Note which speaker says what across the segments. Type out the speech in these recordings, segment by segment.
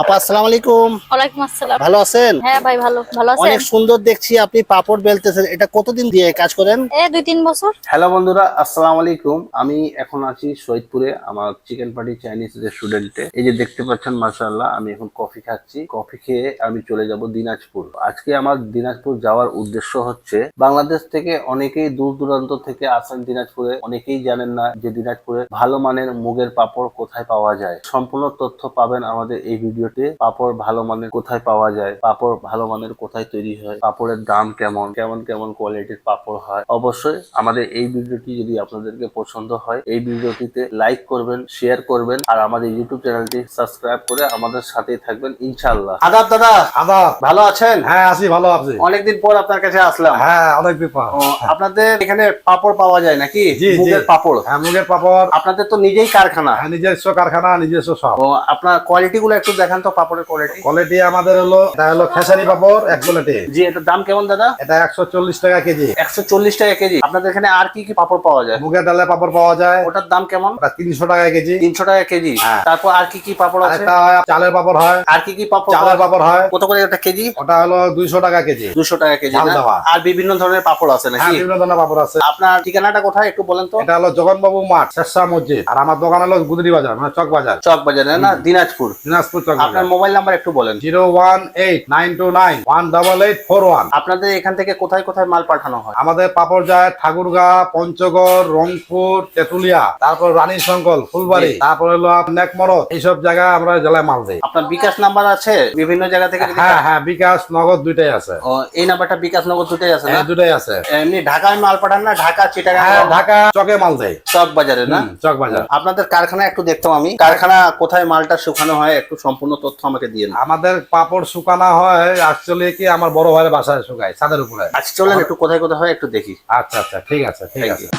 Speaker 1: আপা আসসালামু আলাইকুম।
Speaker 2: ওয়ালাইকুম আসসালাম।
Speaker 1: ভালো আছেন?
Speaker 2: হ্যাঁ ভাই ভালো আছেন?
Speaker 1: অনেক সুন্দর দেখছি আপনি পাপড় বেলতেছেন, এটা কতদিন দিয়ে কাজ করেন?
Speaker 2: 2-3 বছর।
Speaker 1: হ্যালো বন্ধুরা, আসসালামু আলাইকুম। আমি এখন আছি শহীদপুরে আমার চিকেন পার্টি চাইনিজ রেস্টুরেন্টে। এই যে দেখতে পাচ্ছেন মাশাআল্লাহ, আমি এখন কফি খাচ্ছি। কফি খেয়ে আমি চলে যাব দিনাজপুর। আজকে আমার দিনাজপুর যাওয়ার উদ্দেশ্য হচ্ছে, বাংলাদেশ থেকে অনেকেই দূর দূরান্ত থেকে আসেন দিনাজপুরে। অনেকেই জানেন না যে দিনাজপুরে ভালো মানের মুগের পাপড় কোথায় পাওয়া যায়। সম্পূর্ণ তথ্য পাবেন আমাদের এই ভিডিওতে। পাপড় ভালো মানের কোথায় পাওয়া যায়, পাপড় ভালো মানের কোথায় তৈরি হয়, পাপড়ের দাম কেমন, কেমন কেমন কোয়ালিটির পাপড় হয়। অবশ্যই আমাদের এই ভিডিওটি যদি আপনাদেরকে পছন্দ হয়, এই ভিডিওটিতে লাইক করবেন, শেয়ার করবেন, আর আমাদের ইউটিউব চ্যানেলটি সাবস্ক্রাইব করে আমাদের সাথেই থাকবেন ইনশাআল্লাহ। আদাব দাদা।
Speaker 3: আদাব।
Speaker 1: ভালো আছেন?
Speaker 3: হ্যাঁ আছি, ভালো আছি।
Speaker 1: অনেকদিন পর আপনার কাছে আসলাম।
Speaker 3: হ্যাঁ অনেকদিন পর।
Speaker 1: আপনাদের এখানে পাপড় পাওয়া যায় নাকি?
Speaker 3: জি, জি।
Speaker 1: মুগের পাপড়।
Speaker 3: হ্যাঁ মুগের পাপড়।
Speaker 1: আপনাদের তো নিজেই কারখানা।
Speaker 3: হ্যাঁ নিজস্ব কারখানা, নিজস্ব সব।
Speaker 1: আপনার কোয়ালিটি গুলো একটু দেখান তো, পাপড়ের কোয়ালিটি।
Speaker 3: কোয়ালিটি আমাদের হলো, এটা হলো খেসারি পাপড় এক কোয়ালিটি।
Speaker 1: জি, এটার দাম কেমন দাদা?
Speaker 3: এটা 140 টাকা কেজি।
Speaker 1: 140 টাকা কেজি। আপনাদের এখানে আর কি কি পাপড় পাওয়া যায়?
Speaker 3: মুগের ডালের পাপড় পাওয়া যায়,
Speaker 1: ওটার দাম কেমন?
Speaker 3: ওটা 300 টাকা কেজি।
Speaker 1: 300 টাকা কেজি।
Speaker 3: হ্যাঁ।
Speaker 1: তারপর আর কি কি পাপড় আছে?
Speaker 3: একটা চালের পাপড় হয়।
Speaker 1: আর কি কি পাপড়?
Speaker 3: চালের পাপড় হয়,
Speaker 1: কত করে এটা কেজি?
Speaker 3: ওটা হলো 200 টাকা কেজি।
Speaker 1: 200 টাকা কেজি
Speaker 3: ঝাল
Speaker 1: না?
Speaker 3: দেওয়া।
Speaker 1: আর বিভিন্ন ধরনের পাপড় আছে
Speaker 3: হ্যাঁ
Speaker 1: নাকি?
Speaker 3: বিভিন্ন ধরনের পাপড় আছে।
Speaker 1: আপনার ঠিকানাটা কোথায় একটু বলেন তো।
Speaker 3: এটা হলো জগন্নাথবাবু মাঠ, শেরশাহ মসজিদ। আর আমার দোকান হলো গুদরি বাজার, মানে চক বাজার,
Speaker 1: চক বাজারে না? দিনাজপুর।
Speaker 3: দিনাজপুর চক
Speaker 1: আপনার
Speaker 3: বাজার।
Speaker 1: মোবাইল নাম্বার একটু বলেন।
Speaker 3: 018-929-18841।
Speaker 1: আপনাদের এখান থেকে কোথায় কোথায় মাল পাঠানো হয়?
Speaker 3: আমাদের পাপড় যায় ঠাকুরগাঁ, পঞ্চগড়, রংপুর, তেতুলিয়া, তারপর রানী শঙ্কল, ফুলবাড়ি,
Speaker 1: জি।
Speaker 3: তারপর হলো নেকমরদ, এইসব জায়গায় আমরা জেলায় মাল দিই।
Speaker 1: আপনার বিকাশ নাম্বার আছে? বিভিন্ন জায়গা থেকে যদি
Speaker 3: হ্যাঁ হ্যাঁ, বিকাশ নগদ দুইটাই আছে।
Speaker 1: ও, এই নাম্বারটা বিকাশ নগর দুটোই আছে না?
Speaker 3: হ্যাঁ দুটাই আছে।
Speaker 1: এমনি ঢাকায় মাল পাঠান না? ঢাকা, চিটাগাং,
Speaker 3: হ্যাঁ ঢাকা চকে মাল দেয়।
Speaker 1: চক বাজারে না?
Speaker 3: চক বাজার।
Speaker 1: আপনাদের কারখানা একটু দেখতাম আমি। কারখানা কোথায় মালটা শুকানো হয়, একটু সম্পূর্ণ তথ্য আমাকে দিয়ে দিন।
Speaker 3: আমাদের পাপড় শুকানো হয় অ্যাকচুয়ালি কি আমার বড় ভাইয়ের বাসায় শুকায়, ছাদের উপরে।
Speaker 1: আচ্ছা চলেন একটু কোথায় কোথায় হয় একটু দেখি।
Speaker 3: আচ্ছা আচ্ছা, ঠিক আছে ঠিক
Speaker 1: Thank
Speaker 3: আছে।
Speaker 1: you.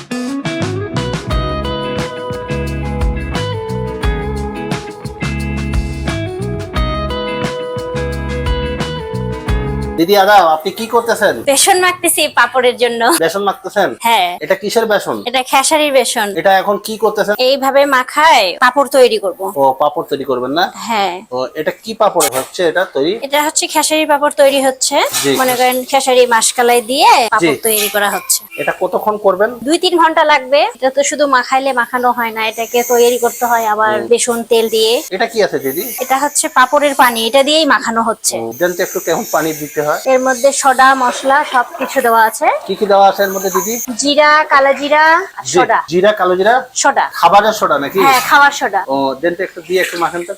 Speaker 1: দিদি আদা, আপনি কি করতেছেন?
Speaker 2: বেসন মাখতেছি পাপড়ের জন্য।
Speaker 1: বেসন মাখতেছেন?
Speaker 2: হ্যাঁ।
Speaker 1: এটা কিসের বেসন?
Speaker 2: এটা খেসারির বেসন।
Speaker 1: এটা এখন কি করতেছেন?
Speaker 2: এইভাবে মাখায় পাপড় তৈরি করব।
Speaker 1: ও, পাপড় তৈরি করবেন না?
Speaker 2: হ্যাঁ।
Speaker 1: ও, এটা কি পাপড় হচ্ছে এটা তৈরি?
Speaker 2: এটা হচ্ছে খেসারি পাপড় তৈরি হচ্ছে।
Speaker 1: জি।
Speaker 2: মনে করেন খেসারি মাসকালাই দিয়ে পাপড়
Speaker 1: জি।
Speaker 2: তৈরি করা হচ্ছে।
Speaker 1: এটা কতক্ষণ করবেন?
Speaker 2: 2-3 ঘন্টা লাগবে। এটা তো শুধু মাখাইলে মাখানো হয় না, এটাকে তৈরি করতে হয় আবার বেসন তেল দিয়ে।
Speaker 1: এটা কি আছে দিদি?
Speaker 2: এটা হচ্ছে পাপড়ের পানি, এটা দিয়েই মাখানো হচ্ছে।
Speaker 1: জানতে একটু কেমন পানি দিতে হয়?
Speaker 2: এর মধ্যে সোডা, মশলা সবকিছু দেওয়া আছে।
Speaker 1: কি কি দেওয়া আছে এর মধ্যে দিদি?
Speaker 2: জিরা, কালো জিরা, আর সোডা।
Speaker 1: জিরা, কালো জিরা,
Speaker 2: সোডা।
Speaker 1: খাবারের সোডা নাকি?
Speaker 2: হ্যাঁ, খাওয়ার সোডা।
Speaker 1: ও, জানতে একটু দিয়ে একটু মাখেন তো।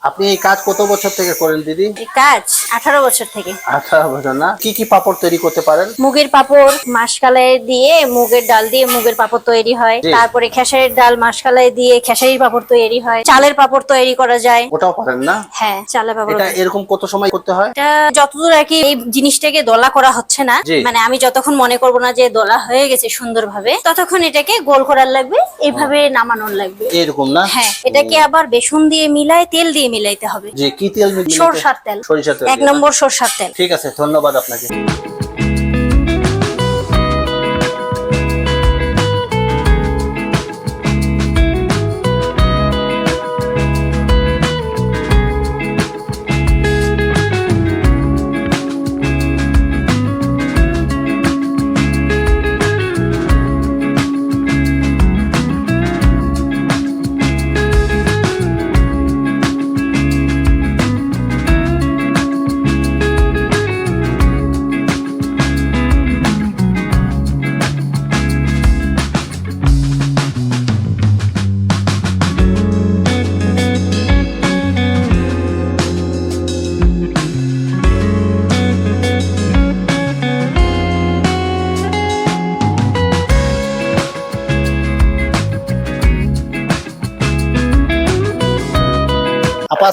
Speaker 1: আপনি এই কাজ কত বছর থেকে করেন দিদি?
Speaker 2: এই কাজ 18 বছর থেকে।
Speaker 1: 18 বছর না? কি কি পাপড় তৈরি করতে পারেন?
Speaker 2: মুগের পাপড় মাসকালাই দিয়ে মুগের ডাল দিয়ে মুগের পাপড় তৈরি হয়।
Speaker 1: জি।
Speaker 2: তারপরে খেসারির ডাল মাসকালাই দিয়ে খেসারির পাপড় তৈরি হয়। চালের পাপড় তৈরি করা যায়।
Speaker 1: ওটাও পারেন না?
Speaker 2: হ্যাঁ, চালের পাপড়।
Speaker 1: এটা এরকম কত সময় করতে হয়?
Speaker 2: এটা যতদূর আর কি এই জিনিসটাকে দলা করা হচ্ছে না,
Speaker 1: জি।
Speaker 2: মানে আমি যতক্ষণ মনে করব না যে দলা হয়ে গেছে সুন্দরভাবে, ততক্ষণ এটাকে গোল করার লাগবে, এইভাবে নামানোর লাগবে।
Speaker 1: এরকম না?
Speaker 2: হ্যাঁ, এটাকে আবার বেসন দিয়ে মিলায়, তেল দিয়ে মিলাইতে হবে।
Speaker 1: যে কি তেল মিলাতে?
Speaker 2: সরষার তেল।
Speaker 1: সরিষার তেল
Speaker 2: 1
Speaker 1: দিয়ে না?
Speaker 2: নম্বর সরষার তেল।
Speaker 1: ঠিক আছে, ধন্যবাদ আপনাকে।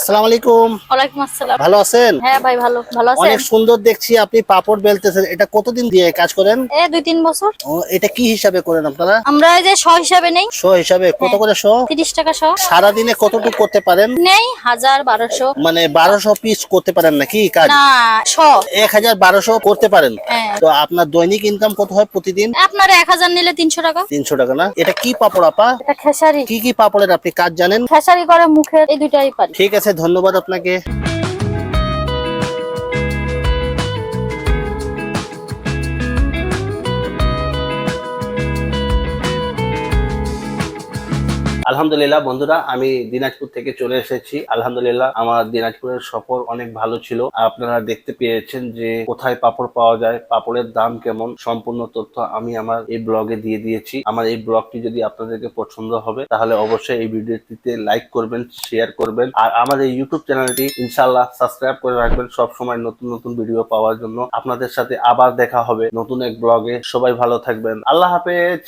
Speaker 4: আসসালামু আলাইকুম।
Speaker 2: ওয়ালাইকুম আসসালাম।
Speaker 4: ভালো আছেন?
Speaker 2: হ্যাঁ ভাই, ভালো আছেন?
Speaker 4: অনেক সুন্দর দেখছি আপনি পাপড় বেলতেছেন। এটা কতদিন দিয়ে কাজ করেন?
Speaker 2: 2-3 বছর।
Speaker 4: ও, এটা কি হিসাবে করেন আপনারা?
Speaker 2: আমরা এই যে 100 হিসাবে নেই।
Speaker 4: শো হিসাবে কত করে শো?
Speaker 2: 30 টাকা 100।
Speaker 4: সারাদিনে কতটুকু করতে পারেন?
Speaker 2: নেই 1000-1200।
Speaker 4: মানে 1200 পিস করতে পারেন নাকি কাজ?
Speaker 2: না 100।
Speaker 4: 1200 করতে পারেন।
Speaker 2: হ্যাঁ।
Speaker 4: তো আপনার দৈনিক ইনকাম কত হয় প্রতিদিন?
Speaker 2: আপনার 1000 নিলে 300 টাকা।
Speaker 4: 300 টাকা না? এটা কি পাপড় আপা?
Speaker 2: এটা খেসারি।
Speaker 4: কি কি পাপড়ের আপনি কাজ জানেন?
Speaker 2: খেসারি করে মুখের, এই দুইটাই পারি।
Speaker 4: ঠিক আছে, ধন্যবাদ আপনাকে।
Speaker 1: আলহামদুলিল্লাহ বন্ধুরা, আমি দিনাজপুর থেকে চলে এসেছি। আলহামদুলিল্লাহ আমার দিনাজপুরের সফর অনেক ভালো ছিল। আপনারা দেখতে পেয়েছেন যে কোথায় পাপড় পাওয়া যায়, পাপড়ের দাম কেমন, সম্পূর্ণ তথ্য আমি আমার এই ব্লগে দিয়ে দিয়েছি। আমার এই ব্লগটি যদি আপনাদেরকে পছন্দ হবে তাহলে অবশ্যই এই ভিডিওটিতে লাইক করবেন, শেয়ার করবেন, আর আমাদের ইউটিউব চ্যানেলটি ইনশাআল্লাহ সাবস্ক্রাইব করে রাখবেন সব সময় নতুন নতুন ভিডিও পাওয়ার জন্য। আপনাদের সাথে আবার দেখা হবে নতুন এক ব্লগে। সবাই ভালো থাকবেন, আল্লাহ হাফেজ।